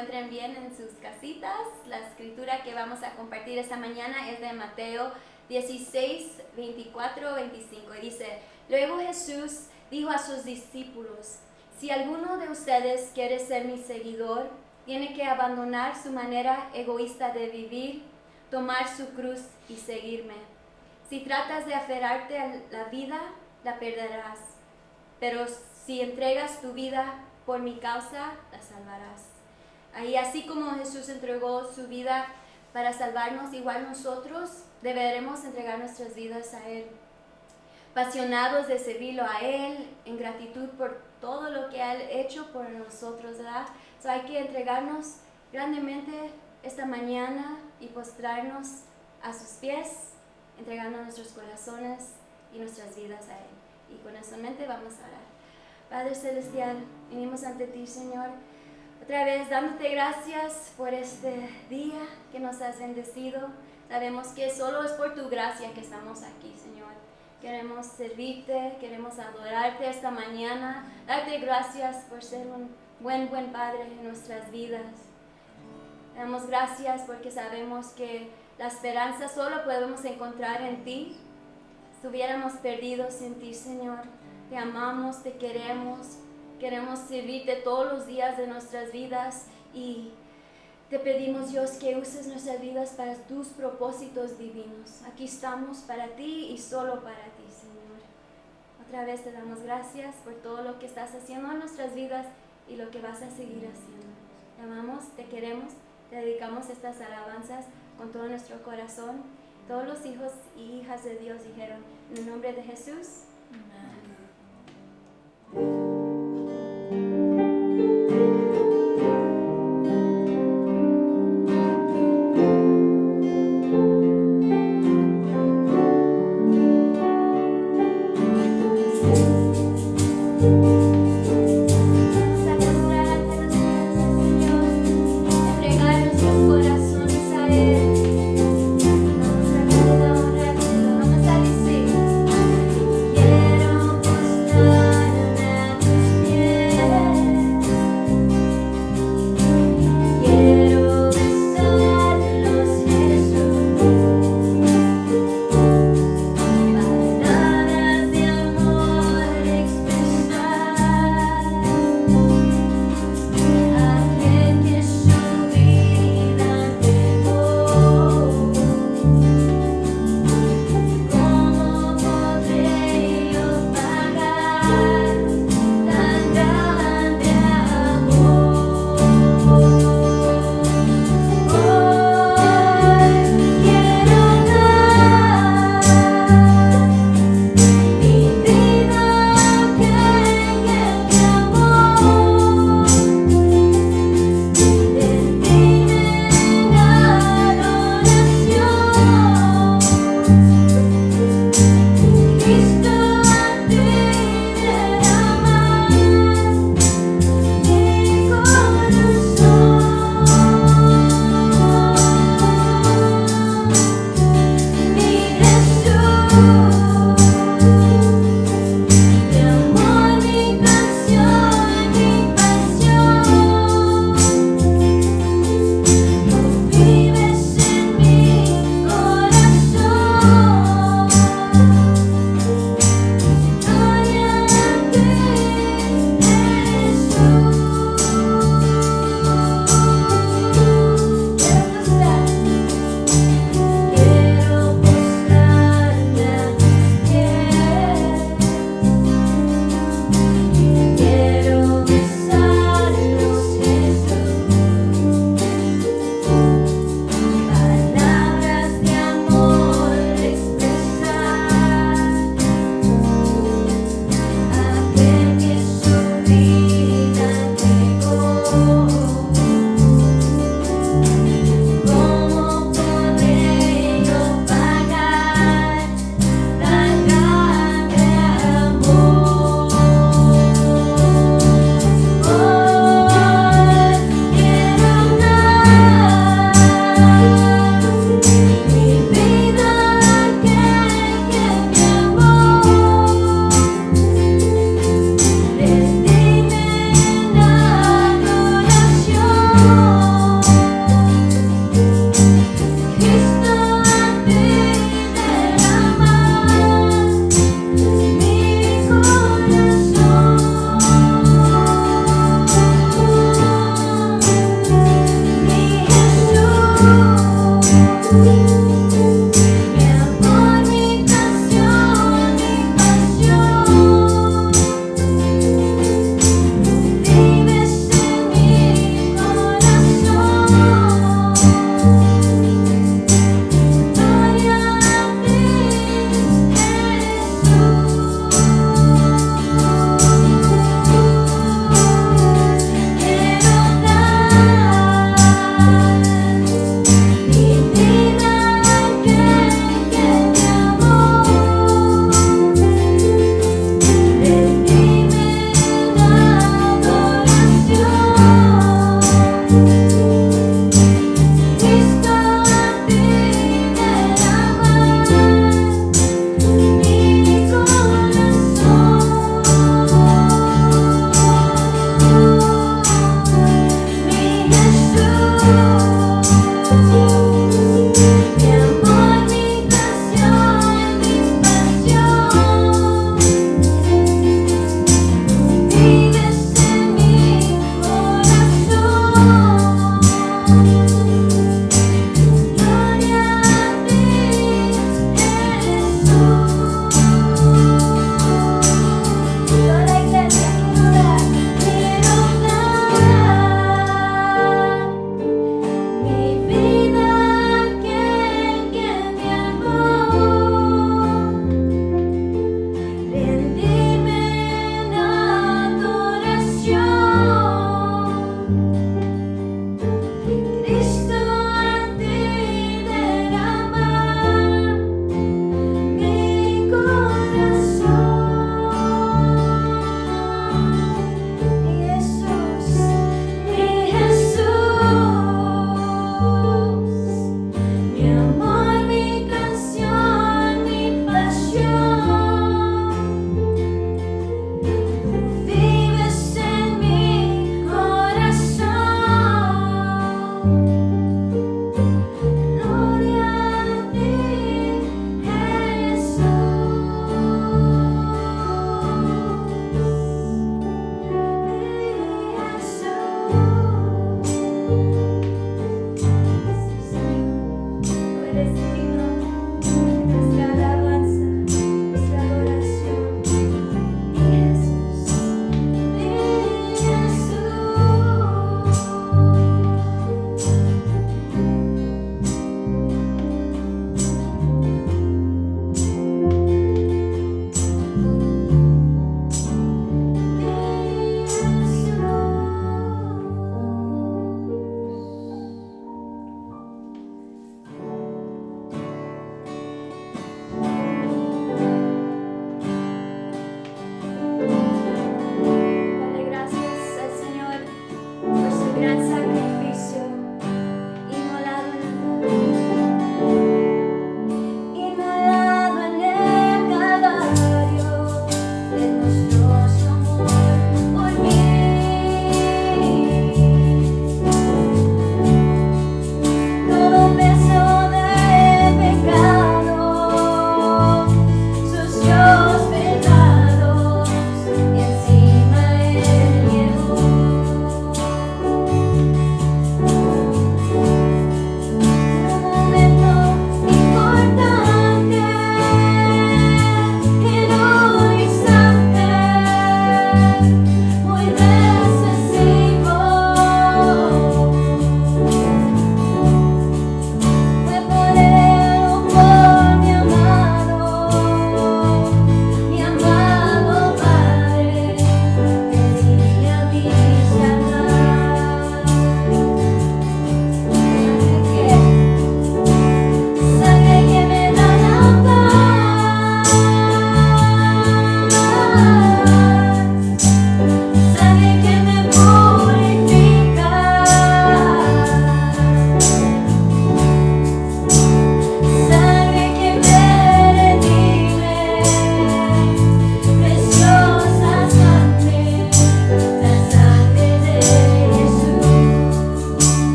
encuentren bien en sus casitas. La escritura que vamos a compartir esta mañana es de Mateo 16, 24, 25. Y dice: Luego Jesús dijo a sus discípulos: si alguno de ustedes quiere ser mi seguidor, tiene que abandonar su manera egoísta de vivir, tomar su cruz y seguirme. Si tratas de aferrarte a la vida, la perderás. Pero si entregas tu vida por mi causa, la salvarás. Y así como Jesús entregó su vida para salvarnos, igual nosotros deberemos entregar nuestras vidas a Él. Apasionados de servirlo a Él, en gratitud por todo lo que Él ha hecho por nosotros, ¿verdad? Hay que entregarnos grandemente esta mañana y postrarnos a sus pies, entregando nuestros corazones y nuestras vidas a Él. Y con eso en mente vamos a orar. Padre Celestial, venimos ante ti, Señor, otra vez dándote gracias por este día que nos has bendecido. Sabemos que solo es por tu gracia que estamos aquí, Señor. Queremos servirte, queremos adorarte esta mañana, darte gracias por ser un buen Padre en nuestras vidas. Damos gracias porque sabemos que la esperanza solo podemos encontrar en ti. Estuviéramos perdidos sin ti, Señor. Te amamos, te queremos servirte todos los días de nuestras vidas y te pedimos, Dios, que uses nuestras vidas para tus propósitos divinos. Aquí estamos para ti y solo para ti, Señor. Otra vez te damos gracias por todo lo que estás haciendo en nuestras vidas y lo que vas a seguir haciendo. Te amamos, te queremos, te dedicamos estas alabanzas con todo nuestro corazón. Todos los hijos y hijas de Dios dijeron, en el nombre de Jesús. Amén. Quiero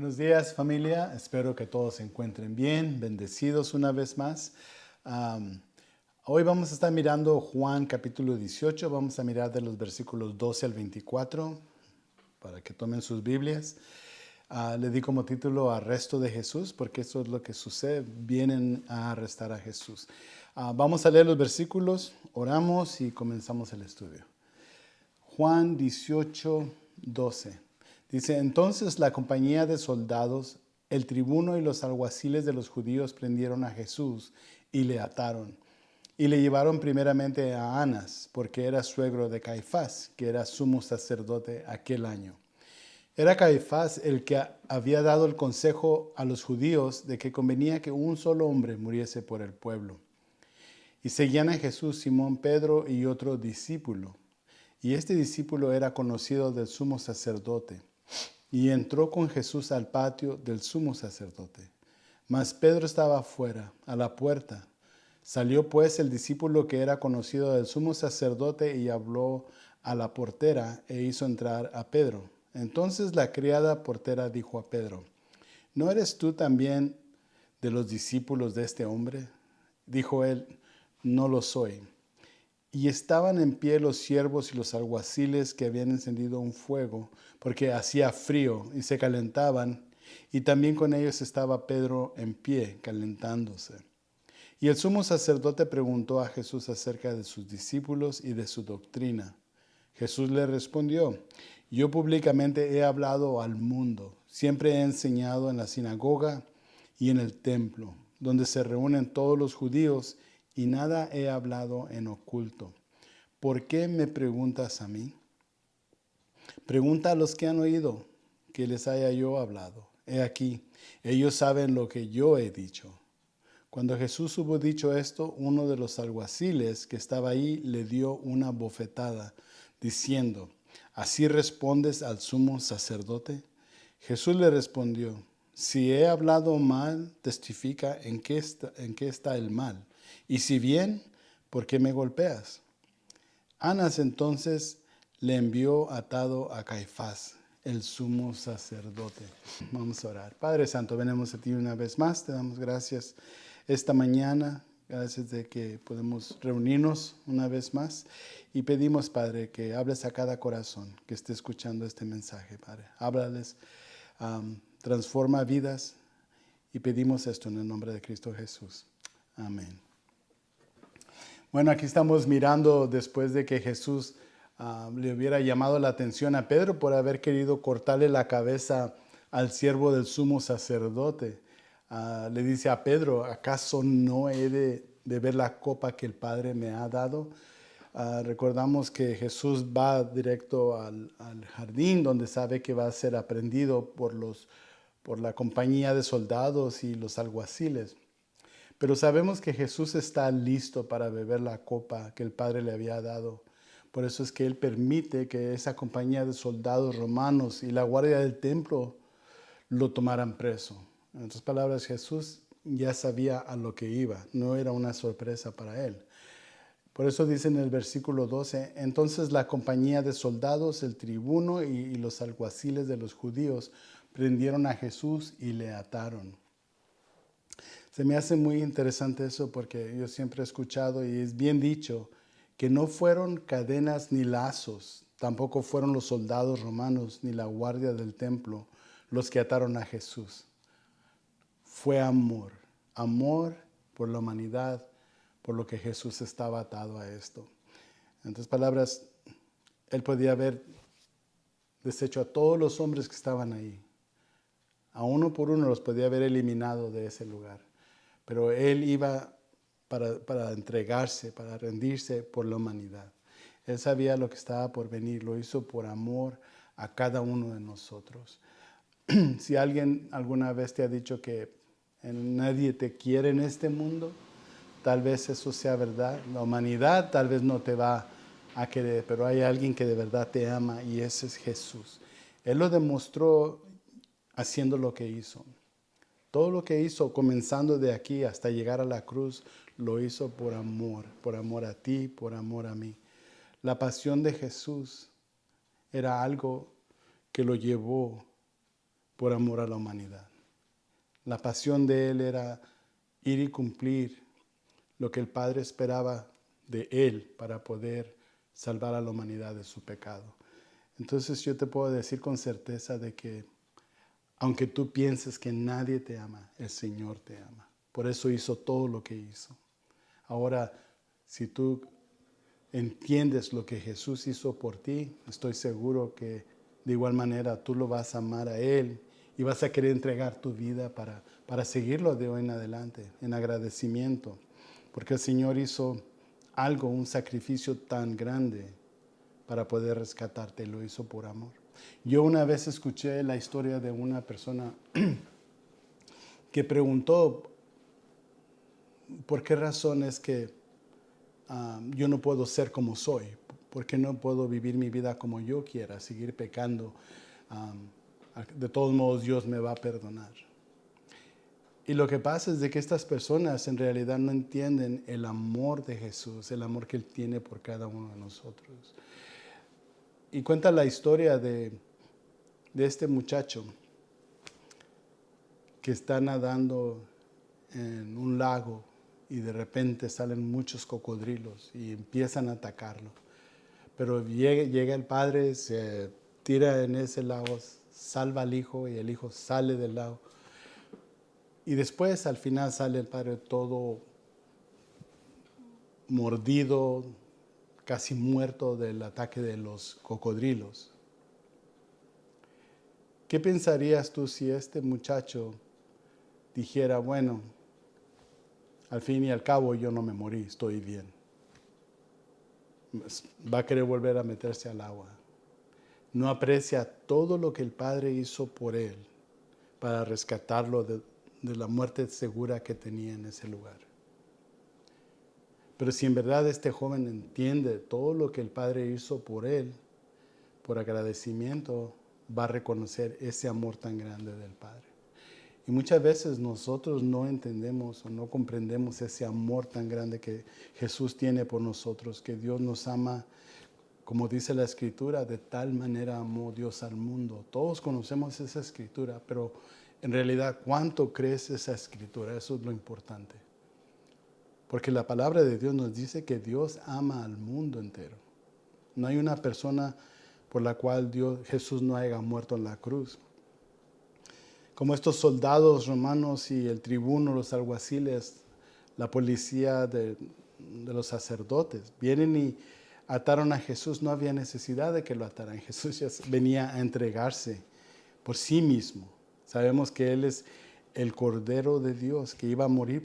Buenos días, familia. Espero que todos se encuentren bien, bendecidos una vez más. Hoy vamos a estar mirando Juan capítulo 18. Vamos a mirar de los versículos 12 al 24 para que tomen sus Biblias. Le di como título Arresto de Jesús, porque eso es lo que sucede. Vienen a arrestar a Jesús. Vamos a leer los versículos, oramos y comenzamos el estudio. Juan 18, 12. Dice, entonces la compañía de soldados, el tribuno y los alguaciles de los judíos prendieron a Jesús y le ataron. Y le llevaron primeramente a Anás, porque era suegro de Caifás, que era sumo sacerdote aquel año. Era Caifás el que había dado el consejo a los judíos de que convenía que un solo hombre muriese por el pueblo. Y seguían a Jesús Simón, Pedro y otro discípulo. Y este discípulo era conocido del sumo sacerdote. Y entró con Jesús al patio del sumo sacerdote. Mas Pedro estaba afuera, a la puerta. Salió pues el discípulo que era conocido del sumo sacerdote y habló a la portera e hizo entrar a Pedro. Entonces la criada portera dijo a Pedro, ¿no eres tú también de los discípulos de este hombre? Dijo él, no lo soy. Y estaban en pie los siervos y los alguaciles que habían encendido un fuego, porque hacía frío y se calentaban, y también con ellos estaba Pedro en pie, calentándose. Y el sumo sacerdote preguntó a Jesús acerca de sus discípulos y de su doctrina. Jesús le respondió, yo públicamente he hablado al mundo, siempre he enseñado en la sinagoga y en el templo, donde se reúnen todos los judíos, y nada he hablado en oculto. ¿Por qué me preguntas a mí? Pregunta a los que han oído que les haya yo hablado. He aquí, ellos saben lo que yo he dicho. Cuando Jesús hubo dicho esto, uno de los alguaciles que estaba ahí le dio una bofetada, diciendo, ¿así respondes al sumo sacerdote? Jesús le respondió, si he hablado mal, testifica en qué está el mal. Y si bien, ¿por qué me golpeas? Anás entonces le envió atado a Caifás, el sumo sacerdote. Vamos a orar. Padre Santo, venimos a ti una vez más. Te damos gracias esta mañana. Gracias de que podemos reunirnos una vez más. Y pedimos, Padre, que hables a cada corazón que esté escuchando este mensaje, Padre. Háblales, transforma vidas. Y pedimos esto en el nombre de Cristo Jesús. Amén. Bueno, aquí estamos mirando después de que Jesús le hubiera llamado la atención a Pedro por haber querido cortarle la cabeza al siervo del sumo sacerdote. Le dice a Pedro, ¿acaso no he de beber la copa que el Padre me ha dado? Recordamos que Jesús va directo al jardín donde sabe que va a ser aprendido por la compañía de soldados y los alguaciles. Pero sabemos que Jesús está listo para beber la copa que el Padre le había dado. Por eso es que Él permite que esa compañía de soldados romanos y la guardia del templo lo tomaran preso. En otras palabras, Jesús ya sabía a lo que iba. No era una sorpresa para Él. Por eso dice en el versículo 12, entonces la compañía de soldados, el tribuno y los alguaciles de los judíos prendieron a Jesús y le ataron. Se me hace muy interesante eso porque yo siempre he escuchado y es bien dicho que no fueron cadenas ni lazos, tampoco fueron los soldados romanos ni la guardia del templo los que ataron a Jesús. Fue amor, amor por la humanidad, por lo que Jesús estaba atado a esto. En otras palabras, Él podía haber deshecho a todos los hombres que estaban ahí. A uno por uno los podía haber eliminado de ese lugar. Pero Él iba para entregarse, para rendirse por la humanidad. Él sabía lo que estaba por venir, lo hizo por amor a cada uno de nosotros. Si alguien alguna vez te ha dicho que nadie te quiere en este mundo, tal vez eso sea verdad. La humanidad tal vez no te va a querer, pero hay alguien que de verdad te ama y ese es Jesús. Él lo demostró haciendo lo que hizo. Todo lo que hizo, comenzando de aquí hasta llegar a la cruz, lo hizo por amor a ti, por amor a mí. La pasión de Jesús era algo que lo llevó por amor a la humanidad. La pasión de Él era ir y cumplir lo que el Padre esperaba de Él para poder salvar a la humanidad de su pecado. Entonces yo te puedo decir con certeza de que aunque tú pienses que nadie te ama, el Señor te ama. Por eso hizo todo lo que hizo. Ahora, si tú entiendes lo que Jesús hizo por ti, estoy seguro que de igual manera tú lo vas a amar a Él y vas a querer entregar tu vida para seguirlo de hoy en adelante, en agradecimiento. Porque el Señor hizo algo, un sacrificio tan grande para poder rescatarte, lo hizo por amor. Yo una vez escuché la historia de una persona que preguntó por qué razón es que yo no puedo ser como soy, por qué no puedo vivir mi vida como yo quiera, seguir pecando. De todos modos Dios me va a perdonar. Y lo que pasa es de que estas personas en realidad no entienden el amor de Jesús, el amor que Él tiene por cada uno de nosotros. Y cuenta la historia de este muchacho que está nadando en un lago y de repente salen muchos cocodrilos y empiezan a atacarlo. Pero llega el padre, se tira en ese lago, salva al hijo y el hijo sale del lago. Y después al final sale el padre todo mordido, casi muerto del ataque de los cocodrilos. ¿Qué pensarías tú si este muchacho dijera, bueno, al fin y al cabo yo no me morí, estoy bien? Va a querer volver a meterse al agua. No aprecia todo lo que el Padre hizo por él para rescatarlo de la muerte segura que tenía en ese lugar. Pero si en verdad este joven entiende todo lo que el Padre hizo por él, por agradecimiento, va a reconocer ese amor tan grande del Padre. Y muchas veces nosotros no entendemos o no comprendemos ese amor tan grande que Jesús tiene por nosotros, que Dios nos ama, como dice la Escritura, de tal manera amó Dios al mundo. Todos conocemos esa Escritura, pero en realidad, ¿cuánto crees esa Escritura? Eso es lo importante. Porque la palabra de Dios nos dice que Dios ama al mundo entero. No hay una persona por la cual Jesús no haya muerto en la cruz. Como estos soldados romanos y el tribuno, los alguaciles, la policía de los sacerdotes, vienen y ataron a Jesús. No había necesidad de que lo ataran. Jesús ya venía a entregarse por sí mismo. Sabemos que Él es el Cordero de Dios que iba a morir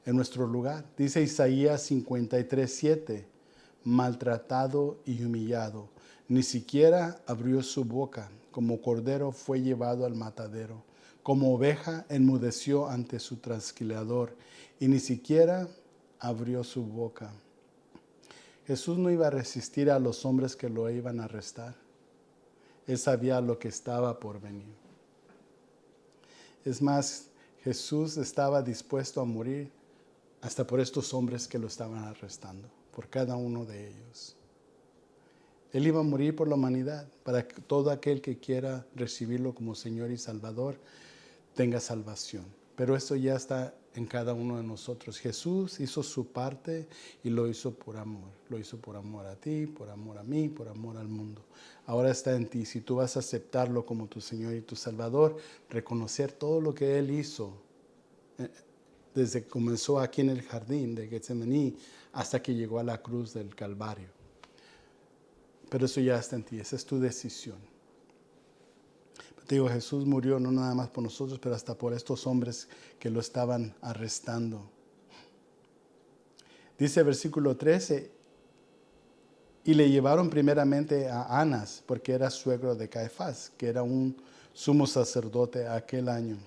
en nuestro lugar. Dice Isaías 53:7, maltratado y humillado, ni siquiera abrió su boca. Como cordero fue llevado al matadero, como oveja enmudeció ante su trasquilador, y ni siquiera abrió su boca. Jesús no iba a resistir a los hombres que lo iban a arrestar. Él sabía lo que estaba por venir. Es más, Jesús estaba dispuesto a morir hasta por estos hombres que lo estaban arrestando, por cada uno de ellos. Él iba a morir por la humanidad, para que todo aquel que quiera recibirlo como Señor y Salvador tenga salvación. Pero esto ya está en cada uno de nosotros. Jesús hizo su parte y lo hizo por amor. Lo hizo por amor a ti, por amor a mí, por amor al mundo. Ahora está en ti. Si tú vas a aceptarlo como tu Señor y tu Salvador, reconocer todo lo que Él hizo, desde que comenzó aquí en el jardín de Getsemaní hasta que llegó a la cruz del Calvario. Pero eso ya está en ti, esa es tu decisión. Te digo, Jesús murió no nada más por nosotros, pero hasta por estos hombres que lo estaban arrestando. Dice el versículo 13, y le llevaron primeramente a Anás, porque era suegro de Caifás, que era un sumo sacerdote aquel año.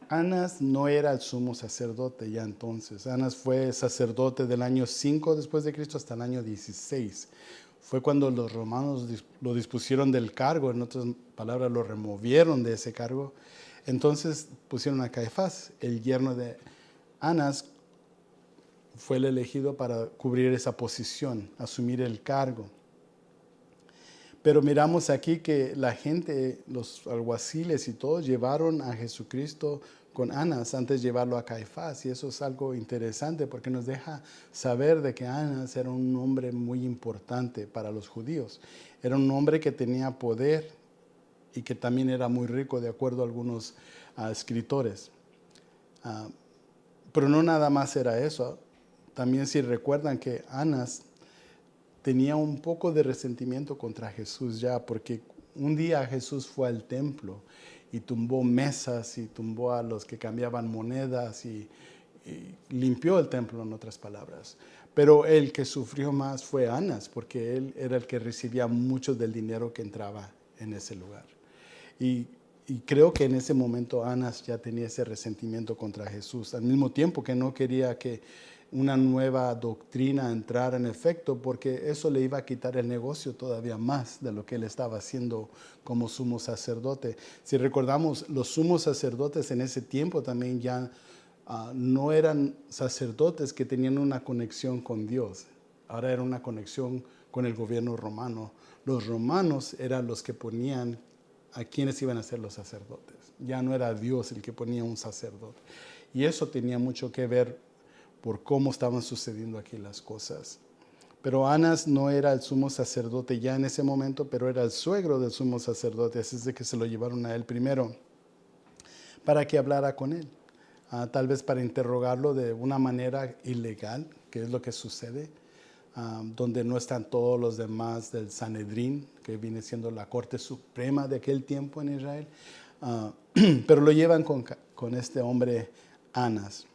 Anás no era el sumo sacerdote ya entonces. Anás fue sacerdote del año 5 después de Cristo hasta el año 16. Fue cuando los romanos lo dispusieron del cargo, en otras palabras, lo removieron de ese cargo. Entonces pusieron a Caifás, el yerno de Anás, fue el elegido para cubrir esa posición, asumir el cargo. Pero miramos aquí que la gente, los alguaciles y todos llevaron a Jesucristo con Anás antes de llevarlo a Caifás. Y eso es algo interesante porque nos deja saber de que Anás era un hombre muy importante para los judíos. Era un hombre que tenía poder y que también era muy rico, de acuerdo a algunos escritores. Pero no nada más era eso. También si recuerdan que Anás tenía un poco de resentimiento contra Jesús ya, porque un día Jesús fue al templo y tumbó mesas y tumbó a los que cambiaban monedas y limpió el templo, en otras palabras. Pero el que sufrió más fue Anás, porque él era el que recibía mucho del dinero que entraba en ese lugar. Y creo que en ese momento Anás ya tenía ese resentimiento contra Jesús, al mismo tiempo que no quería que una nueva doctrina entrara en efecto, porque eso le iba a quitar el negocio todavía más de lo que él estaba haciendo como sumo sacerdote. Si recordamos, los sumos sacerdotes en ese tiempo también ya no eran sacerdotes que tenían una conexión con Dios, ahora era una conexión con el gobierno romano. Los romanos eran los que ponían a quienes iban a ser los sacerdotes. Ya no era Dios el que ponía un sacerdote. Y eso tenía mucho que ver por cómo estaban sucediendo aquí las cosas. Pero Anás no era el sumo sacerdote ya en ese momento, pero era el suegro del sumo sacerdote, así es de que se lo llevaron a él primero para que hablara con él. Tal vez para interrogarlo de una manera ilegal, que es lo que sucede, donde no están todos los demás del Sanedrín, que viene siendo la corte suprema de aquel tiempo en Israel, pero lo llevan con este hombre Anás.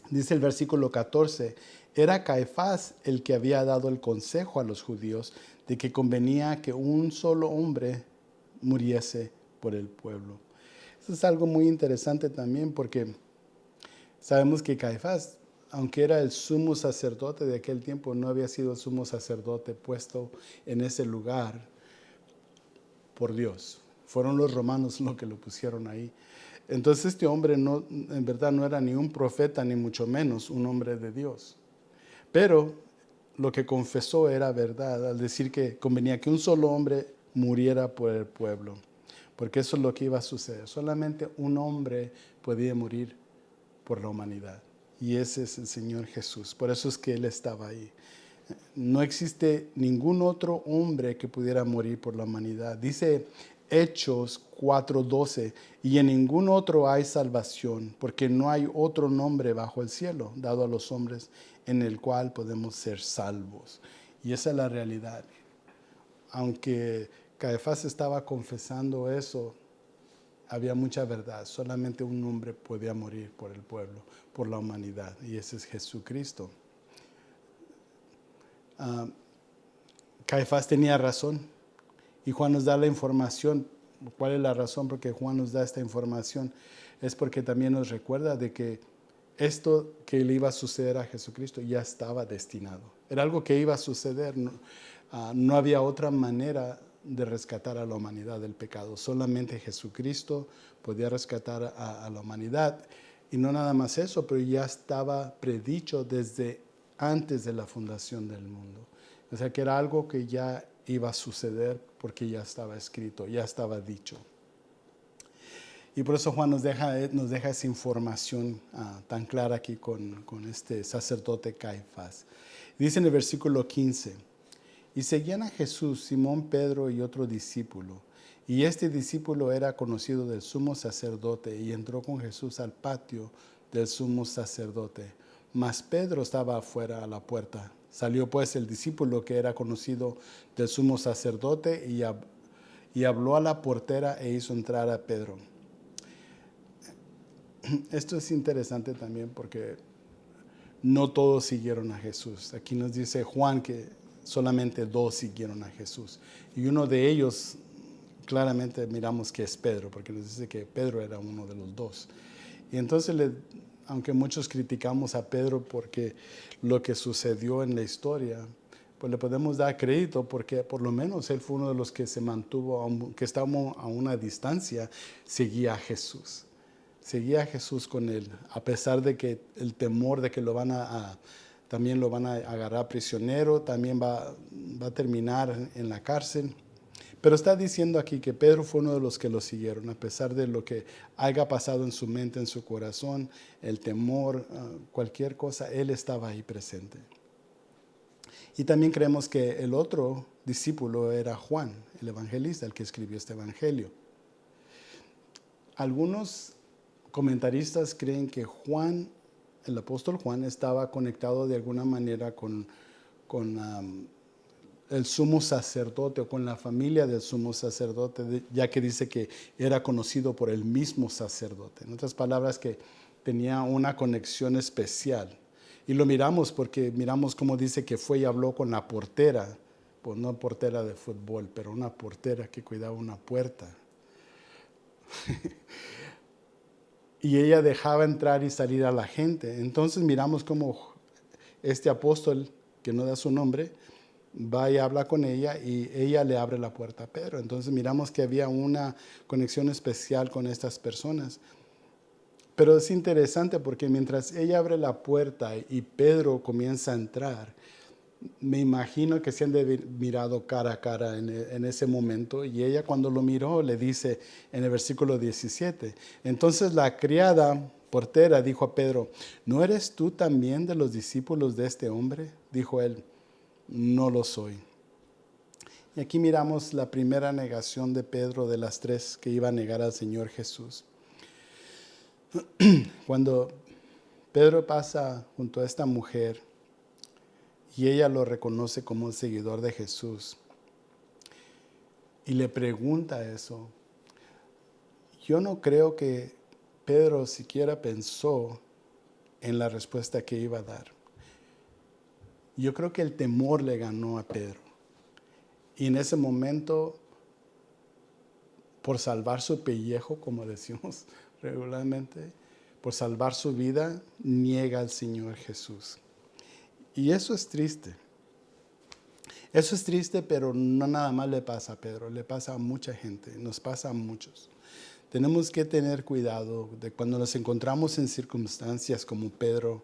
Dice el versículo 14, era Caifás el que había dado el consejo a los judíos de que convenía que un solo hombre muriese por el pueblo. Eso es algo muy interesante también porque sabemos que Caifás, aunque era el sumo sacerdote de aquel tiempo, no había sido el sumo sacerdote puesto en ese lugar por Dios. Fueron los romanos los que lo pusieron ahí. Entonces este hombre en verdad no era ni un profeta, ni mucho menos un hombre de Dios. Pero lo que confesó era verdad al decir que convenía que un solo hombre muriera por el pueblo. Porque eso es lo que iba a suceder. Solamente un hombre podía morir por la humanidad. Y ese es el Señor Jesús. Por eso es que Él estaba ahí. No existe ningún otro hombre que pudiera morir por la humanidad. Dice Hechos 4:12, y en ningún otro hay salvación, porque no hay otro nombre bajo el cielo dado a los hombres en el cual podemos ser salvos. Y esa es la realidad. Aunque Caifás estaba confesando eso, había mucha verdad. Solamente un hombre podía morir por el pueblo, por la humanidad, y ese es Jesucristo. Caifás tenía razón y Juan nos da la información. ¿Cuál es la razón por que Juan nos da esta información? Es porque también nos recuerda de que esto que le iba a suceder a Jesucristo ya estaba destinado. Era algo que iba a suceder. No había otra manera de rescatar a la humanidad del pecado. Solamente Jesucristo podía rescatar a la humanidad. Y no nada más eso, pero ya estaba predicho desde antes de la fundación del mundo. O sea que era algo que ya iba a suceder porque ya estaba escrito, ya estaba dicho. Y por eso Juan nos deja esa información tan clara aquí con este sacerdote Caifás. Dice en el versículo 15, y seguían a Jesús Simón, Pedro y otro discípulo. Y este discípulo era conocido del sumo sacerdote y entró con Jesús al patio del sumo sacerdote. Mas Pedro estaba afuera a la puerta. Salió pues el discípulo que era conocido del sumo sacerdote y habló a la portera e hizo entrar a Pedro. Esto es interesante también porque no todos siguieron a Jesús. Aquí nos dice Juan que solamente 2 siguieron a Jesús. Y uno de ellos, claramente miramos que es Pedro, porque nos dice que Pedro era uno de los 2. Y entonces, aunque muchos criticamos a Pedro porque lo que sucedió en la historia, pues le podemos dar crédito porque por lo menos él fue uno de los que se mantuvo, que estábamos a una distancia, seguía a Jesús. Seguía a Jesús con él, a pesar de que el temor de que lo van a también lo van a agarrar prisionero, también va a terminar en la cárcel. Pero está diciendo aquí que Pedro fue uno de los que lo siguieron, a pesar de lo que haya pasado en su mente, en su corazón, el temor, cualquier cosa, él estaba ahí presente. Y también creemos que el otro discípulo era Juan, el evangelista, el que escribió este evangelio. Algunos comentaristas creen que Juan, el apóstol Juan, estaba conectado de alguna manera con el sumo sacerdote o con la familia del sumo sacerdote, ya que dice que era conocido por el mismo sacerdote. En otras palabras, que tenía una conexión especial. Y lo miramos porque miramos cómo dice que fue y habló con la portera, pues no portera de fútbol, pero una portera que cuidaba una puerta. Y ella dejaba entrar y salir a la gente. Entonces miramos cómo este apóstol, que no da su nombre, va y habla con ella y ella le abre la puerta a Pedro. Entonces miramos que había una conexión especial con estas personas. Pero es interesante porque mientras ella abre la puerta y Pedro comienza a entrar, me imagino que se han de mirado cara a cara en ese momento, y ella cuando lo miró le dice en el versículo 17, entonces la criada portera dijo a Pedro, ¿no eres tú también de los discípulos de este hombre? Dijo él, no lo soy. Y aquí miramos la primera negación de Pedro de las tres que iba a negar al Señor Jesús. Cuando Pedro pasa junto a esta mujer y ella lo reconoce como un seguidor de Jesús y le pregunta eso, yo no creo que Pedro siquiera pensó en la respuesta que iba a dar. Yo creo que el temor le ganó a Pedro. Y en ese momento, por salvar su pellejo, como decimos regularmente, por salvar su vida, niega al Señor Jesús. Y eso es triste. Eso es triste, pero no nada más le pasa a Pedro, le pasa a mucha gente, nos pasa a muchos. Tenemos que tener cuidado de cuando nos encontramos en circunstancias como Pedro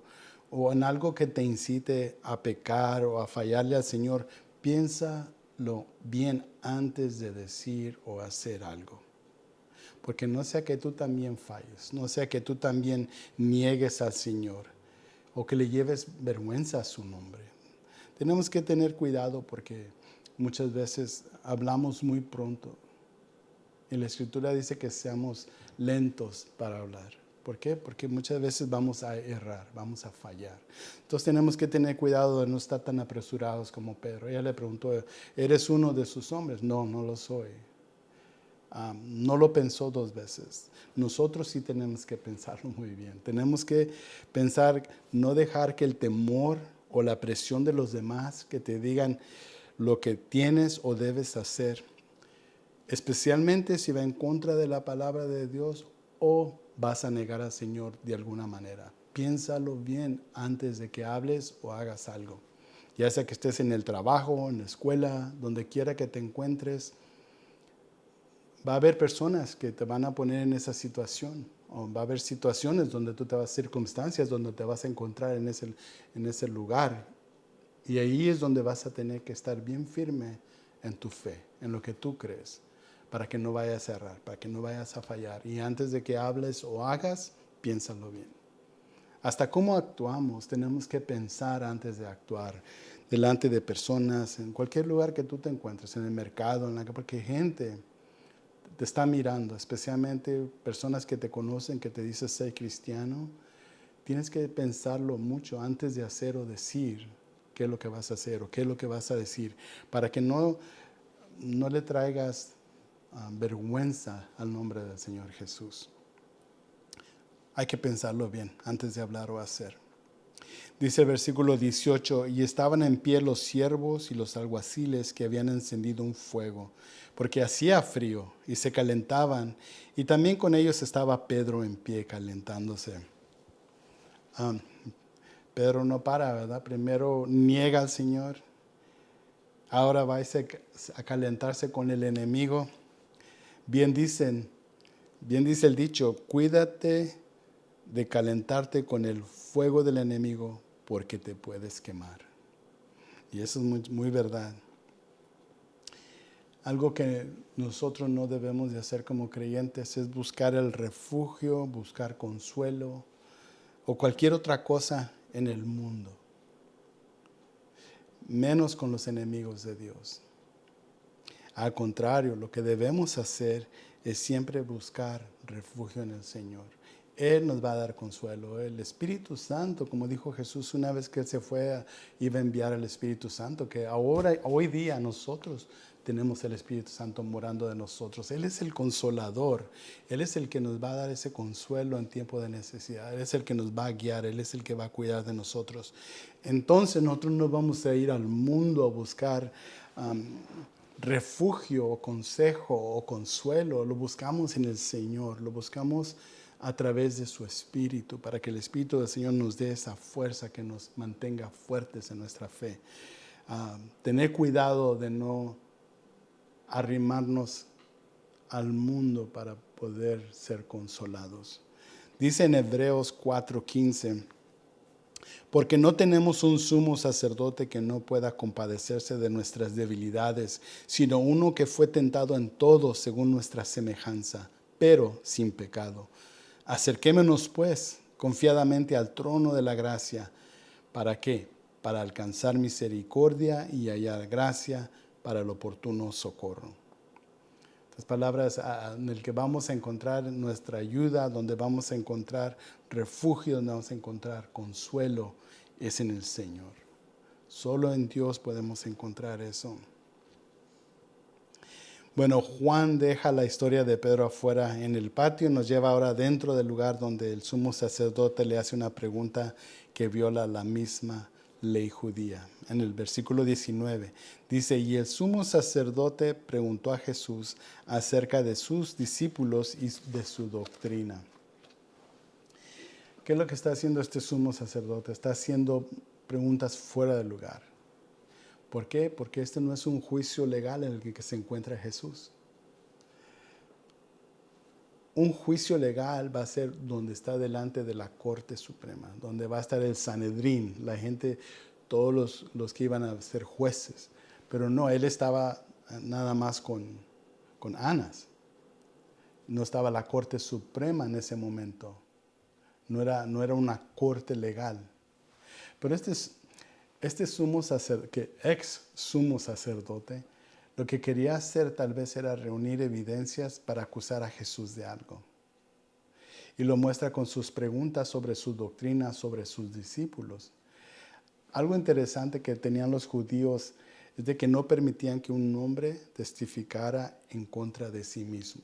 o en algo que te incite a pecar o a fallarle al Señor, piénsalo bien antes de decir o hacer algo. Porque no sea que tú también falles, no sea que tú también niegues al Señor o que le lleves vergüenza a su nombre. Tenemos que tener cuidado porque muchas veces hablamos muy pronto. Y la Escritura dice que seamos lentos para hablar. ¿Por qué? Porque muchas veces vamos a errar, vamos a fallar. Entonces tenemos que tener cuidado de no estar tan apresurados como Pedro. Ella le preguntó, ¿eres uno de sus hombres? No, no lo soy. No lo pensó dos veces. Nosotros sí tenemos que pensarlo muy bien. Tenemos que pensar, no dejar que el temor o la presión de los demás que te digan lo que tienes o debes hacer, especialmente si va en contra de la palabra de Dios o vas a negar al Señor de alguna manera. Piénsalo bien antes de que hables o hagas algo. Ya sea que estés en el trabajo, en la escuela, donde quiera que te encuentres, va a haber personas que te van a poner en esa situación. O va a haber situaciones donde tú te vas, circunstancias donde te vas a encontrar en ese lugar. Y ahí es donde vas a tener que estar bien firme en tu fe, en lo que tú crees, para que no vayas a errar, para que no vayas a fallar. Y antes de que hables o hagas, piénsalo bien. Hasta cómo actuamos, tenemos que pensar antes de actuar, delante de personas, en cualquier lugar que tú te encuentres, en el mercado, porque gente te está mirando, especialmente personas que te conocen, que te dicen ser cristiano. Tienes que pensarlo mucho antes de hacer o decir qué es lo que vas a hacer o qué es lo que vas a decir, para que no le traigas vergüenza al nombre del Señor Jesús. Hay que pensarlo bien antes de hablar o hacer. Dice el versículo 18, y estaban en pie los siervos y los alguaciles que habían encendido un fuego, porque hacía frío y se calentaban, y también con ellos estaba Pedro en pie calentándose. Pedro no para, ¿verdad? Primero niega al Señor, ahora va a calentarse con el enemigo. Bien dice el dicho, cuídate de calentarte con el fuego del enemigo, porque te puedes quemar. Y eso es muy, muy verdad. Algo que nosotros no debemos de hacer como creyentes es buscar el refugio, buscar consuelo o cualquier otra cosa en el mundo, menos con los enemigos de Dios. Al contrario, lo que debemos hacer es siempre buscar refugio en el Señor. Él nos va a dar consuelo. El Espíritu Santo, como dijo Jesús una vez que Él se fue, iba a enviar al Espíritu Santo, que hoy día nosotros tenemos el Espíritu Santo morando de nosotros. Él es el consolador. Él es el que nos va a dar ese consuelo en tiempo de necesidad. Él es el que nos va a guiar. Él es el que va a cuidar de nosotros. Entonces nosotros no vamos a ir al mundo a buscar refugio o consejo o consuelo. Lo buscamos en el Señor. Lo buscamos a través de su Espíritu, para que el Espíritu del Señor nos dé esa fuerza que nos mantenga fuertes en nuestra fe. Tener cuidado de no arrimarnos al mundo para poder ser consolados. Dice en Hebreos 4:15, porque no tenemos un sumo sacerdote que no pueda compadecerse de nuestras debilidades, sino uno que fue tentado en todo según nuestra semejanza, pero sin pecado. Acerquémonos pues confiadamente al trono de la gracia. ¿Para qué? Para alcanzar misericordia y hallar gracia para el oportuno socorro. Estas palabras en el que vamos a encontrar nuestra ayuda, donde vamos a encontrar refugio, donde vamos a encontrar consuelo, es en el Señor. Solo en Dios podemos encontrar eso. Bueno, Juan deja la historia de Pedro afuera en el patio y nos lleva ahora dentro del lugar donde el sumo sacerdote le hace una pregunta que viola la misma ley judía. En el versículo 19 dice, y el sumo sacerdote preguntó a Jesús acerca de sus discípulos y de su doctrina. ¿Qué es lo que está haciendo este sumo sacerdote? Está haciendo preguntas fuera del lugar. ¿Por qué? Porque este no es un juicio legal en el que se encuentra Jesús. Un juicio legal va a ser donde está delante de la Corte Suprema, donde va a estar el Sanedrín, la gente, todos los que iban a ser jueces. Pero no, él estaba nada más con Anás. No estaba la Corte Suprema en ese momento. No era una corte legal. Pero este ex sumo sacerdote, lo que quería hacer tal vez era reunir evidencias para acusar a Jesús de algo. Y lo muestra con sus preguntas sobre su doctrina, sobre sus discípulos. Algo interesante que tenían los judíos es de que no permitían que un hombre testificara en contra de sí mismo.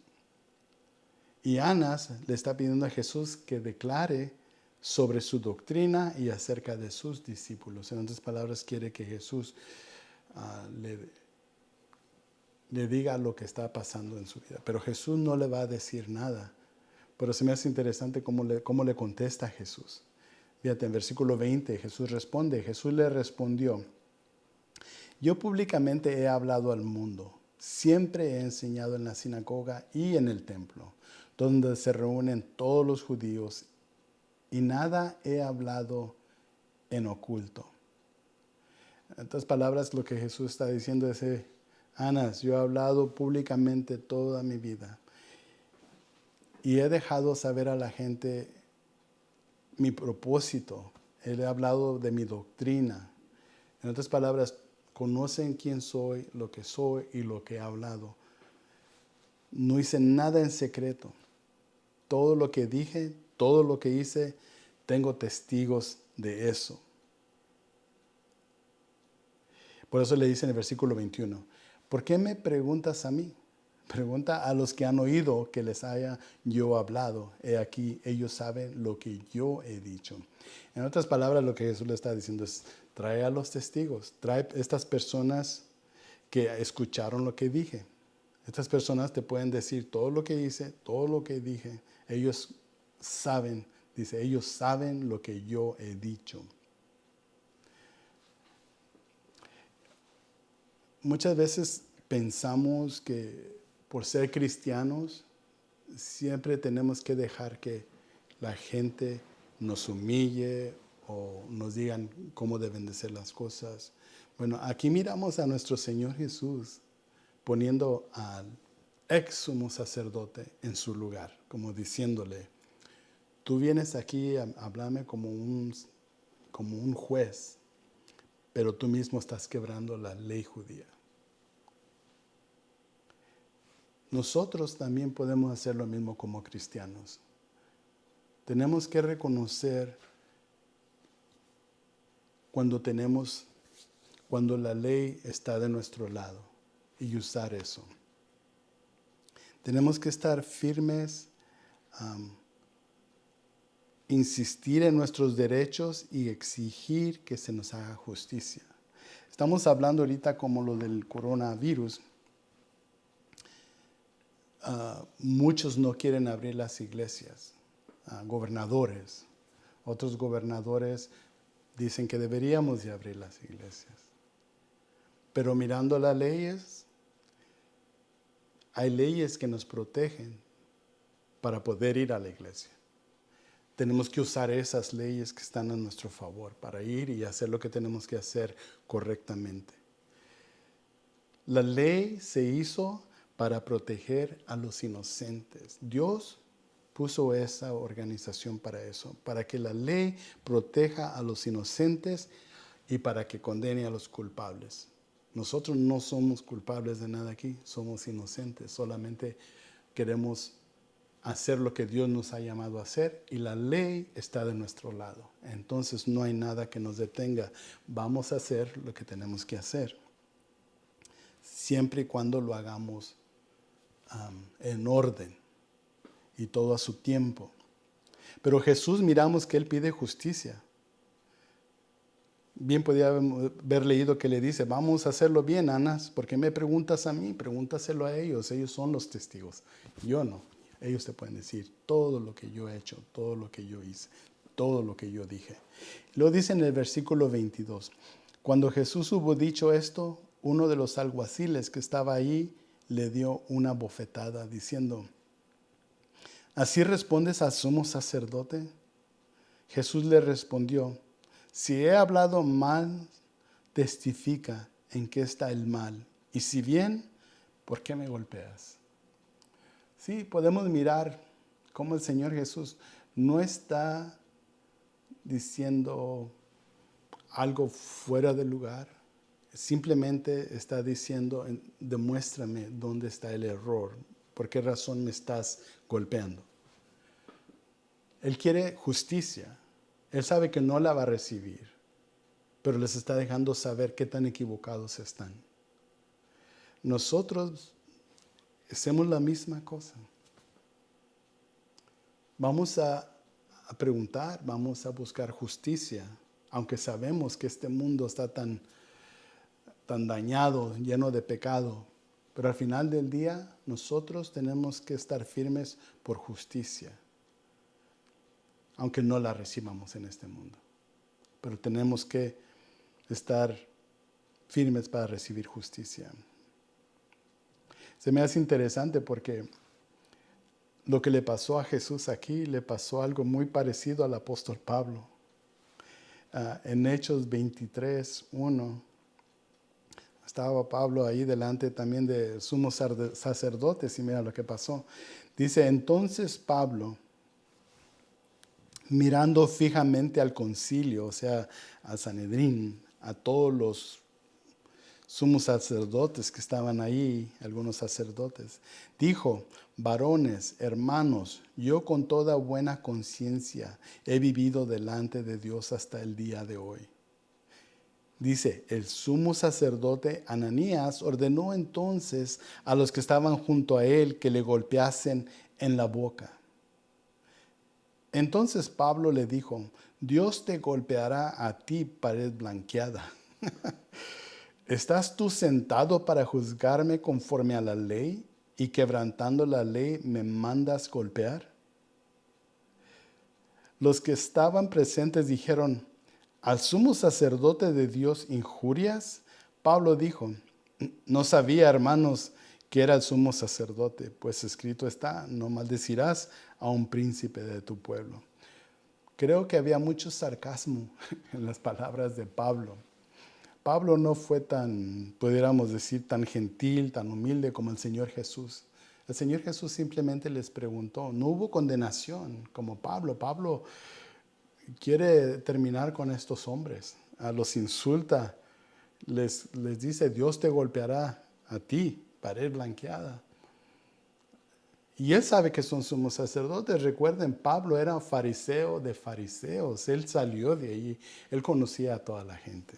Y Anás le está pidiendo a Jesús que declare sobre su doctrina y acerca de sus discípulos. En otras palabras, quiere que Jesús le diga lo que está pasando en su vida. Pero Jesús no le va a decir nada. Pero se me hace interesante cómo le contesta a Jesús. Fíjate, en versículo 20, Jesús le respondió, yo públicamente he hablado al mundo, siempre he enseñado en la sinagoga y en el templo, donde se reúnen todos los judíos, y nada he hablado en oculto. En otras palabras, lo que Jesús está diciendo es, Anás, yo he hablado públicamente toda mi vida y he dejado saber a la gente mi propósito. He hablado de mi doctrina. En otras palabras, conocen quién soy y lo que he hablado. No hice nada en secreto. Todo lo que dije, todo lo que hice, tengo testigos de eso. Por eso le dice en el versículo 21, ¿por qué me preguntas a mí? Pregunta a los que han oído que les haya yo hablado. He aquí, ellos saben lo que yo he dicho. En otras palabras, lo que Jesús le está diciendo es, trae a los testigos, trae estas personas que escucharon lo que dije. Estas personas te pueden decir todo lo que hice, todo lo que dije. Ellos saben, dice, ellos saben lo que yo he dicho. Muchas veces pensamos que por ser cristianos siempre tenemos que dejar que la gente nos humille o nos digan cómo deben de ser las cosas. Bueno, aquí miramos a nuestro Señor Jesús poniendo al ex sumo sacerdote en su lugar, como diciéndole, tú vienes aquí a hablarme como un juez, pero tú mismo estás quebrando la ley judía. Nosotros también podemos hacer lo mismo como cristianos. Tenemos que reconocer cuando la ley está de nuestro lado y usar eso. Tenemos que estar firmes, insistir en nuestros derechos y exigir que se nos haga justicia. Estamos hablando ahorita como lo del coronavirus. Muchos no quieren abrir las iglesias, gobernadores. Otros gobernadores dicen que deberíamos de abrir las iglesias. Pero mirando las leyes, hay leyes que nos protegen para poder ir a la iglesia. Tenemos que usar esas leyes que están a nuestro favor para ir y hacer lo que tenemos que hacer correctamente. La ley se hizo para proteger a los inocentes. Dios puso esa organización para eso, para que la ley proteja a los inocentes y para que condene a los culpables. Nosotros no somos culpables de nada aquí, somos inocentes, solamente queremos hacer lo que Dios nos ha llamado a hacer y la ley está de nuestro lado. Entonces no hay nada que nos detenga. Vamos a hacer lo que tenemos que hacer, siempre y cuando lo hagamos en orden y todo a su tiempo. Pero Jesús, miramos que Él pide justicia. Bien podía haber leído que le dice, vamos a hacerlo bien, Anas, ¿por qué me preguntas a mí? Pregúntaselo a ellos son los testigos, yo no. Ellos te pueden decir todo lo que yo he hecho, todo lo que yo hice, todo lo que yo dije. Lo dice en el versículo 22. Cuando Jesús hubo dicho esto, uno de los alguaciles que estaba ahí le dio una bofetada diciendo, ¿así respondes al sumo sacerdote? Jesús le respondió, si he hablado mal, testifica en qué está el mal. Y si bien, ¿por qué me golpeas? Sí, podemos mirar cómo el Señor Jesús no está diciendo algo fuera de lugar. Simplemente está diciendo, demuéstrame dónde está el error. ¿Por qué razón me estás golpeando? Él quiere justicia. Él sabe que no la va a recibir, pero les está dejando saber qué tan equivocados están. Nosotros hacemos la misma cosa. Vamos a preguntar, vamos a buscar justicia, aunque sabemos que este mundo está tan dañado, lleno de pecado. Pero al final del día, nosotros tenemos que estar firmes por justicia, aunque no la recibamos en este mundo. Pero tenemos que estar firmes para recibir justicia. Se me hace interesante porque lo que le pasó a Jesús aquí, le pasó algo muy parecido al apóstol Pablo. En Hechos 23:1, estaba Pablo ahí delante también de sumos sacerdotes y mira lo que pasó. Dice, entonces Pablo, mirando fijamente al concilio, o sea, al Sanedrín, a todos los sumos sacerdotes que estaban ahí, algunos sacerdotes, dijo, varones, hermanos, yo con toda buena conciencia he vivido delante de Dios hasta el día de hoy. Dice, el sumo sacerdote Ananías ordenó entonces a los que estaban junto a él que le golpeasen en la boca. Entonces Pablo le dijo, Dios te golpeará a ti, pared blanqueada. ¿Estás tú sentado para juzgarme conforme a la ley y quebrantando la ley me mandas golpear? Los que estaban presentes dijeron, ¿al sumo sacerdote de Dios injurias? Pablo dijo, no sabía, hermanos, que era el sumo sacerdote, pues escrito está, no maldecirás a un príncipe de tu pueblo. creo que había mucho sarcasmo en las palabras de Pablo. Pablo no fue tan, pudiéramos decir, tan gentil, tan humilde como el Señor Jesús. El Señor Jesús simplemente les preguntó. No hubo condenación como Pablo. Pablo quiere terminar con estos hombres. Los insulta. Les dice, Dios te golpeará a ti, pared blanqueada. Y él sabe que son sumos sacerdotes. Recuerden, Pablo era fariseo de fariseos. Él salió de allí. Él conocía a toda la gente.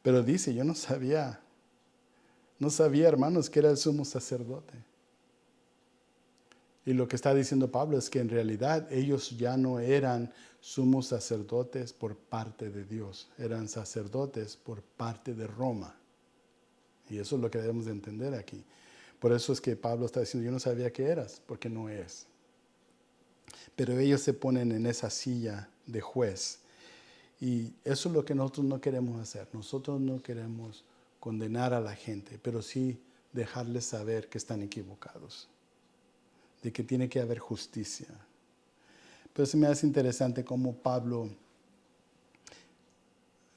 Pero dice, yo no sabía, hermanos, que era el sumo sacerdote. Y lo que está diciendo Pablo es que en realidad ellos ya no eran sumos sacerdotes por parte de Dios. Eran sacerdotes por parte de Roma. Y eso es lo que debemos de entender aquí. Por eso es que Pablo está diciendo, yo no sabía que eras, porque no es. Pero ellos se ponen en esa silla de juez. Y eso es lo que nosotros no queremos hacer. Nosotros no queremos condenar a la gente, pero sí dejarles saber que están equivocados, de que tiene que haber justicia. Pero se me hace interesante cómo Pablo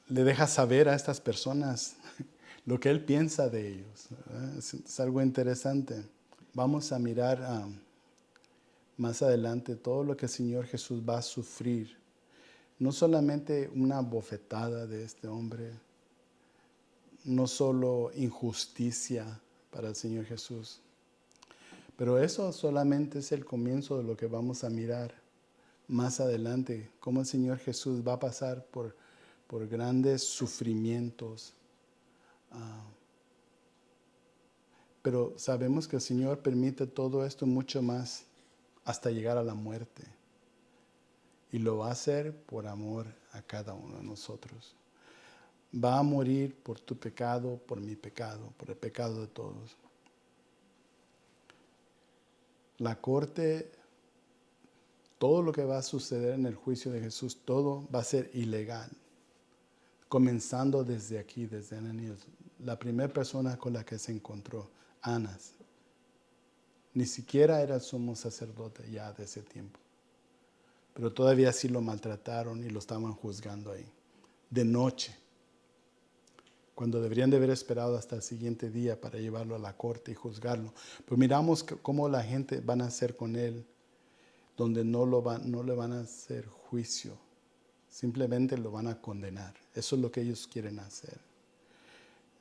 le deja saber a estas personas lo que él piensa de ellos. Es algo interesante. Vamos a mirar más adelante todo lo que el Señor Jesús va a sufrir. No solamente una bofetada de este hombre, no solo injusticia para el Señor Jesús, pero eso solamente es el comienzo de lo que vamos a mirar más adelante, cómo el Señor Jesús va a pasar por grandes sufrimientos. Pero sabemos que el Señor permite todo esto mucho más hasta llegar a la muerte. Y lo va a hacer por amor a cada uno de nosotros. Va a morir por tu pecado, por mi pecado, por el pecado de todos. La corte, todo lo que va a suceder en el juicio de Jesús, todo va a ser ilegal. Comenzando desde aquí, desde Ananías. La primera persona con la que se encontró, Anás, ni siquiera era el sumo sacerdote ya de ese tiempo. Pero todavía sí lo maltrataron y lo estaban juzgando ahí. De noche. Cuando deberían de haber esperado hasta el siguiente día para llevarlo a la corte y juzgarlo. Pero miramos cómo la gente van a hacer con él, donde no le van a hacer juicio. Simplemente lo van a condenar. Eso es lo que ellos quieren hacer.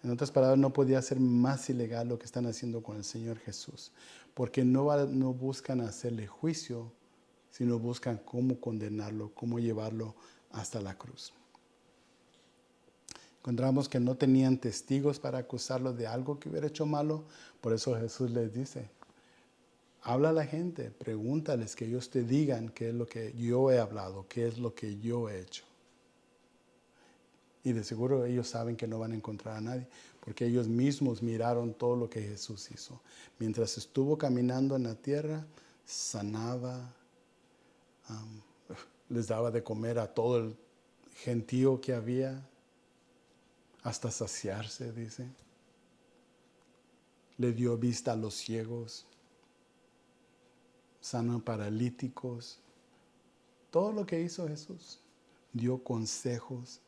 En otras palabras, no podía ser más ilegal lo que están haciendo con el Señor Jesús. Porque no buscan hacerle juicio, sino buscan cómo condenarlo, cómo llevarlo hasta la cruz. Encontramos que no tenían testigos para acusarlo de algo que hubiera hecho malo. Por eso Jesús les dice, habla a la gente, pregúntales que ellos te digan qué es lo que yo he hablado, qué es lo que yo he hecho. Y de seguro ellos saben que no van a encontrar a nadie, porque ellos mismos miraron todo lo que Jesús hizo. Mientras estuvo caminando en la tierra, sanaba, les daba de comer a todo el gentío que había, hasta saciarse, dice. Le dio vista a los ciegos, sanó paralíticos. Todo lo que hizo Jesús. Dio consejos.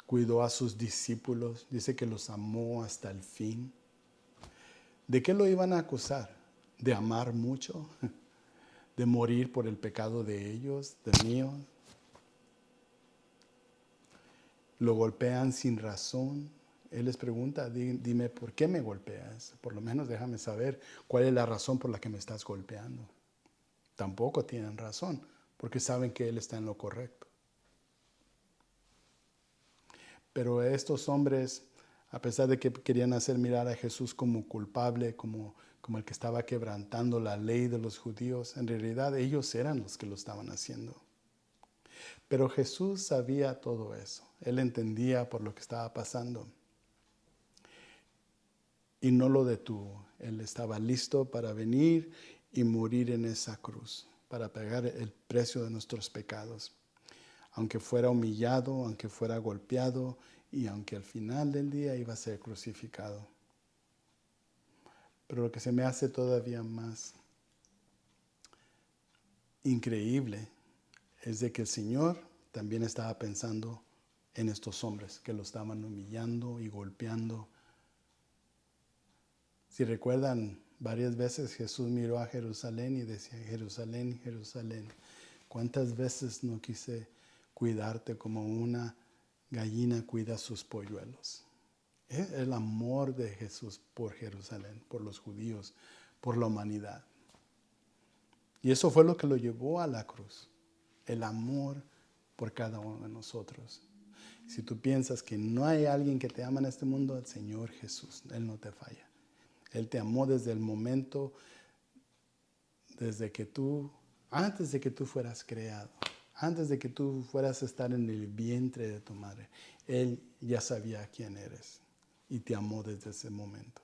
Cuidó a sus discípulos. Dice que los amó hasta el fin. ¿De qué lo iban a acusar? ¿De amar mucho? ¿De morir por el pecado de ellos, de mío? Lo golpean sin razón. Él les pregunta, dime, ¿por qué me golpeas? Por lo menos déjame saber cuál es la razón por la que me estás golpeando. Tampoco tienen razón, porque saben que Él está en lo correcto. Pero estos hombres, a pesar de que querían hacer mirar a Jesús como culpable, como el que estaba quebrantando la ley de los judíos, en realidad ellos eran los que lo estaban haciendo. Pero Jesús sabía todo eso. Él entendía por lo que estaba pasando. Y no lo detuvo. Él estaba listo para venir y morir en esa cruz, para pagar el precio de nuestros pecados. Aunque fuera humillado, aunque fuera golpeado y aunque al final del día iba a ser crucificado. Pero lo que se me hace todavía más increíble es de que el Señor también estaba pensando en estos hombres que lo estaban humillando y golpeando. Si recuerdan, varias veces Jesús miró a Jerusalén y decía, Jerusalén, Jerusalén, ¿cuántas veces no quise cuidarte como una gallina cuida sus polluelos? El amor de Jesús por Jerusalén, por los judíos, por la humanidad. Y eso fue lo que lo llevó a la cruz, el amor por cada uno de nosotros. Si tú piensas que no hay alguien que te ama en este mundo, el Señor Jesús, Él no te falla. Él te amó desde el momento, antes de que tú fueras creado, antes de que tú fueras a estar en el vientre de tu madre. Él ya sabía quién eres y te amó desde ese momento.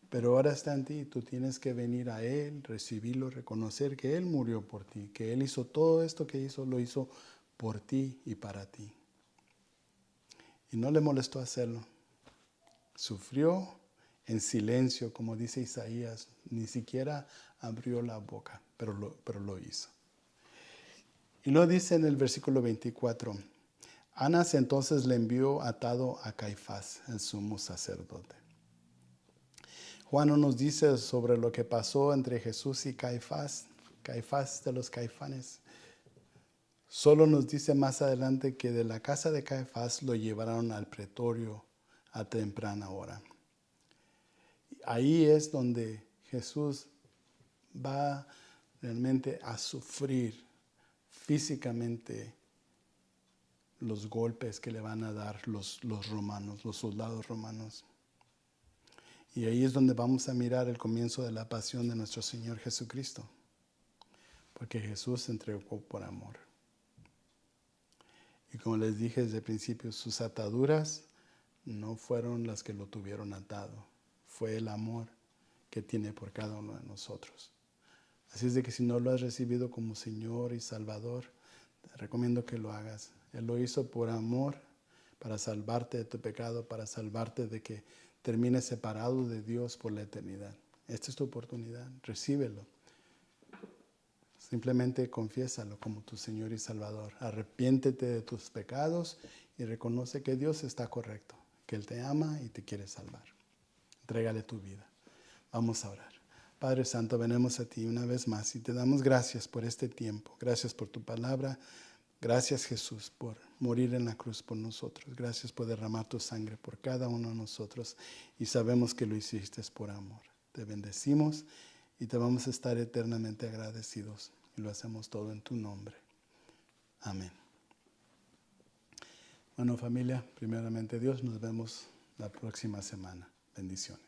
Pero ahora está en ti, tú tienes que venir a Él, recibirlo, reconocer que Él murió por ti, que Él hizo todo esto que hizo, lo hizo por ti y para ti. Y no le molestó hacerlo. Sufrió en silencio, como dice Isaías, ni siquiera abrió la boca, pero lo hizo. Y lo dice en el versículo 24. Anás entonces le envió atado a Caifás, el sumo sacerdote. Juan no nos dice sobre lo que pasó entre Jesús y Caifás, Caifás de los Caifanes. Solo nos dice más adelante que de la casa de Caifás lo llevaron al pretorio a temprana hora. Ahí es donde Jesús va realmente a sufrir físicamente los golpes que le van a dar los romanos, los soldados romanos. Y ahí es donde vamos a mirar el comienzo de la pasión de nuestro Señor Jesucristo. Porque Jesús se entregó por amor. Y como les dije desde el principio, sus ataduras no fueron las que lo tuvieron atado. Fue el amor que tiene por cada uno de nosotros. Así es de que si no lo has recibido como Señor y Salvador, te recomiendo que lo hagas. Él lo hizo por amor, para salvarte de tu pecado, para salvarte de que termines separado de Dios por la eternidad. Esta es tu oportunidad, recíbelo. Simplemente confiésalo como tu Señor y Salvador. Arrepiéntete de tus pecados y reconoce que Dios está correcto, que Él te ama y te quiere salvar. Entrégale tu vida. Vamos a orar. Padre Santo, venimos a ti una vez más y te damos gracias por este tiempo. Gracias por tu palabra. Gracias, Jesús, por morir en la cruz por nosotros. Gracias por derramar tu sangre por cada uno de nosotros. Y sabemos que lo hiciste por amor. Te bendecimos y te vamos a estar eternamente agradecidos. Y lo hacemos todo en tu nombre. Amén. Bueno, familia, primeramente Dios, nos vemos la próxima semana. Bendiciones.